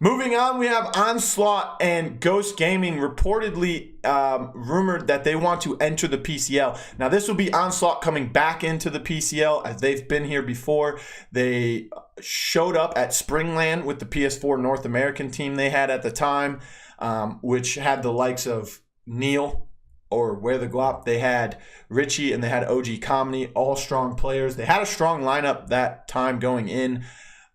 Moving on, we have Onslaught and Ghost Gaming reportedly rumored that they want to enter the PCL. Now, this will be Onslaught coming back into the PCL as they've been here before. They showed up at Springland with the PS4 North American team they had at the time, which had the likes of Neil or Where the Glop. They had Richie and they had OG Comedy, all strong players. They had a strong lineup that time going in.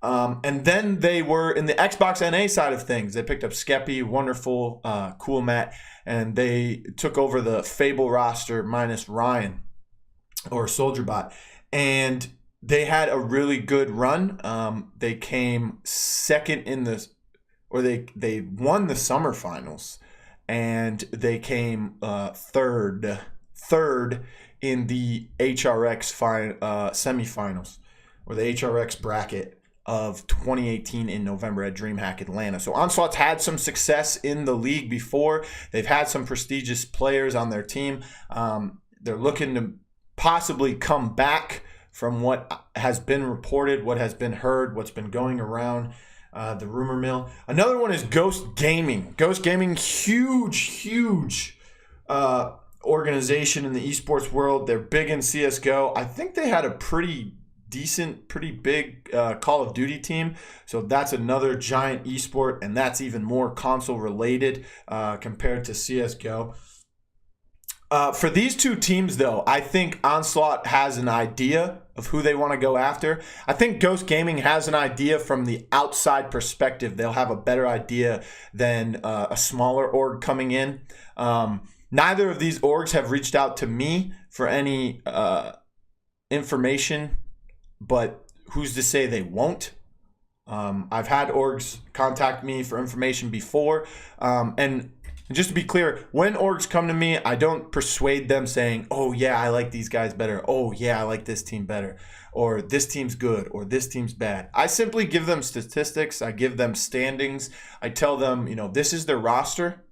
And then they were in the Xbox NA side of things. They picked up Skeppy, Wonderful, Cool Matt, and they took over the Fable roster minus Ryan or SoldierBot. And they had a really good run. They came second in the, or they won the summer finals, and they came third in the HRX semifinals or the HRX bracket of 2018 in November at DreamHack Atlanta. So Onslaught's had some success in the league before. They've had some prestigious players on their team. They're looking to possibly come back from what has been reported, what has been heard, what's been going around the rumor mill. Another one is Ghost Gaming. Ghost Gaming, huge organization in the esports world. They're big in CSGO. I think they had a pretty big Call of Duty team. So that's another giant esport, and that's even more console related compared to CSGO. For these two teams, though, I think Onslaught has an idea of who they want to go after. I think Ghost Gaming has an idea from the outside perspective. They'll have a better idea than a smaller org coming in. Neither of these orgs have reached out to me for any information, but who's to say they won't? I've had orgs contact me for information before. And just to be clear, when orgs come to me, I don't persuade them saying, oh, yeah, I like these guys better. Oh, yeah, I like this team better. Or this team's good. Or this team's bad. I simply give them statistics. I give them standings. I tell them, this is their roster.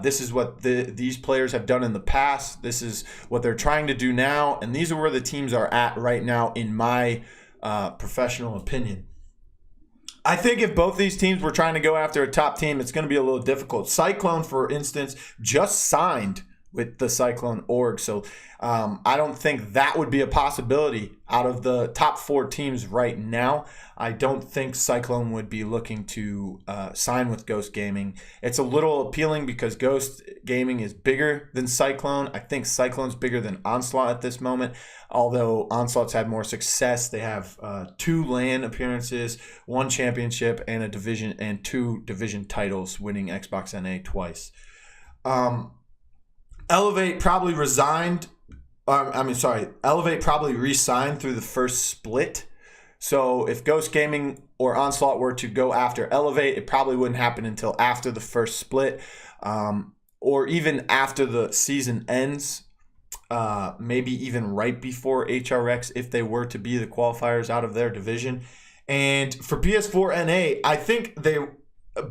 This is what these players have done in the past. This is what they're trying to do now. And these are where the teams are at right now, in my professional opinion. I think if both these teams were trying to go after a top team, it's going to be a little difficult. Cyclone, for instance, just signed with the Cyclone org. So I don't think that would be a possibility out of the top 4 teams right now. I don't think Cyclone would be looking to sign with Ghost Gaming. It's a little appealing because Ghost Gaming is bigger than Cyclone. I think Cyclone's bigger than Onslaught at this moment, although Onslaught's had more success. They have 2 LAN appearances, 1 championship, and a division and 2 division titles, winning Xbox NA twice. Elevate probably Elevate probably re-signed through the first split. So if Ghost Gaming or Onslaught were to go after Elevate, it probably wouldn't happen until after the first split, or even after the season ends, maybe even right before HRX if they were to be the qualifiers out of their division. And for PS4 NA, I think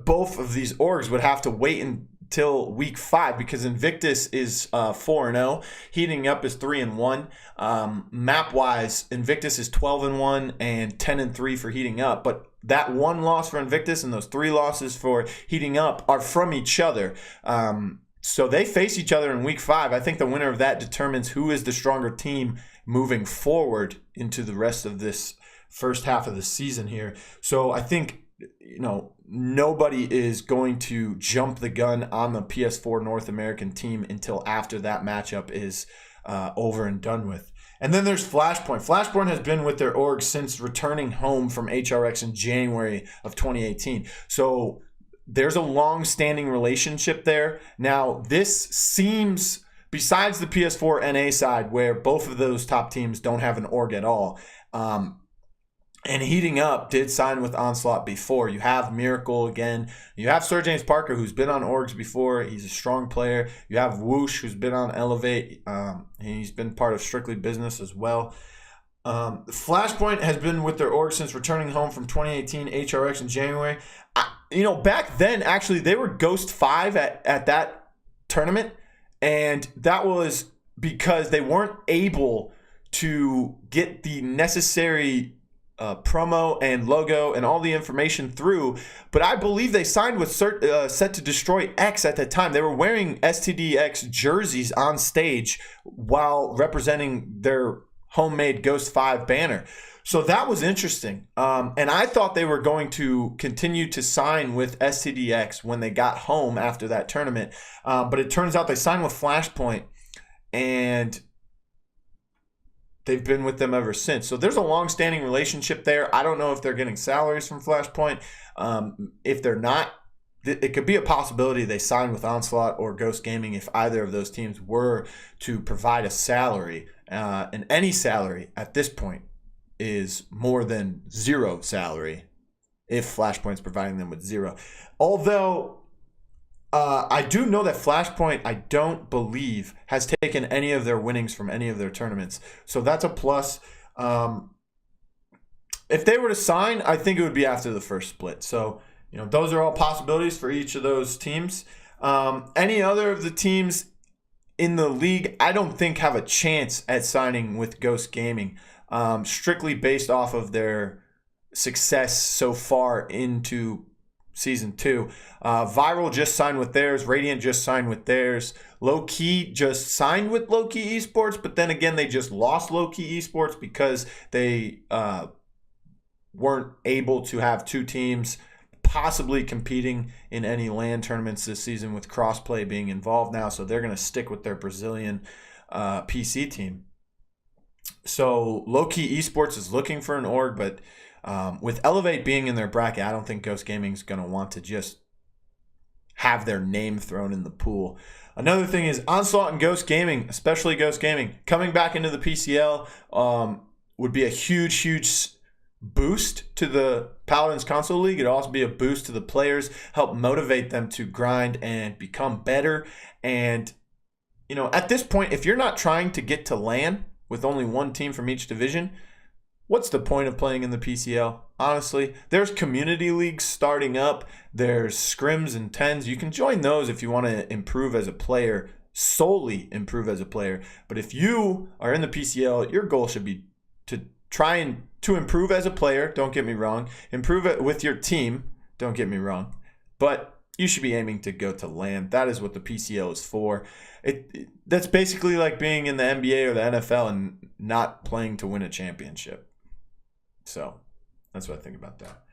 both of these orgs would have to wait until week 5 because Invictus is 4-0, Heating Up is 3-1. Map wise, Invictus is 12-1 and 10-3 for Heating Up, but that 1 loss for Invictus and those 3 losses for Heating Up are from each other. So they face each other in week 5. I think the winner of that determines who is the stronger team moving forward into the rest of this first half of the season here. So I think nobody is going to jump the gun on the PS4 North American team until after that matchup is over and done with. And then there's Flashpoint. Flashpoint has been with their org since returning home from HRX in January of 2018. So there's a long-standing relationship there. Now, this seems, besides the PS4 NA side, where both of those top teams don't have an org at all, and Heating Up did sign with Onslaught before. You have Miracle again. You have Sir James Parker, who's been on orgs before. He's a strong player. You have Whoosh, who's been on Elevate. He's been part of Strictly Business as well. Flashpoint has been with their org since returning home from 2018 HRX in January. Back then, actually, they were Ghost 5 at that tournament, and that was because they weren't able to get the necessary promo and logo and all the information through, but I believe they signed with Set to Destroy X at the time. They were wearing STDX jerseys on stage while representing their homemade Ghost 5 banner. So that was interesting. And I thought they were going to continue to sign with STDX when they got home after that tournament. But it turns out they signed with Flashpoint, and they've been with them ever since. So there's a long-standing relationship there. I don't know if they're getting salaries from Flashpoint. If they're not, it could be a possibility they sign with Onslaught or Ghost Gaming if either of those teams were to provide a salary. And any salary at this point is more than zero salary if Flashpoint's providing them with zero. Although I do know that Flashpoint, I don't believe, has taken any of their winnings from any of their tournaments. So that's a plus. If they were to sign, I think it would be after the first split. So, those are all possibilities for each of those teams. Any other of the teams in the league, I don't think have a chance at signing with Ghost Gaming, strictly based off of their success so far into Season 2. Viral just signed with theirs. Radiant just signed with theirs. Low Key just signed with Low Key Esports, but then again, they just lost Low Key Esports because they weren't able to have two teams possibly competing in any LAN tournaments this season, with crossplay being involved now. So they're going to stick with their Brazilian PC team. So Low Key Esports is looking for an org, but with Elevate being in their bracket, I don't think Ghost Gaming is going to want to just have their name thrown in the pool. Another thing is Onslaught and Ghost Gaming, especially Ghost Gaming, coming back into the PCL would be a huge boost to the Paladins Console League. It'd also be a boost to the players, help motivate them to grind and become better. And, at this point, if you're not trying to get to LAN with only one team from each division, what's the point of playing in the PCL? Honestly, there's community leagues starting up. There's scrims and tens. You can join those if you want to improve as a player, solely improve as a player. But if you are in the PCL, your goal should be to try and to improve as a player. Don't get me wrong. Improve it with your team. Don't get me wrong. But you should be aiming to go to LAN. That is what the PCL is for. That's basically like being in the NBA or the NFL and not playing to win a championship. So that's what I think about that.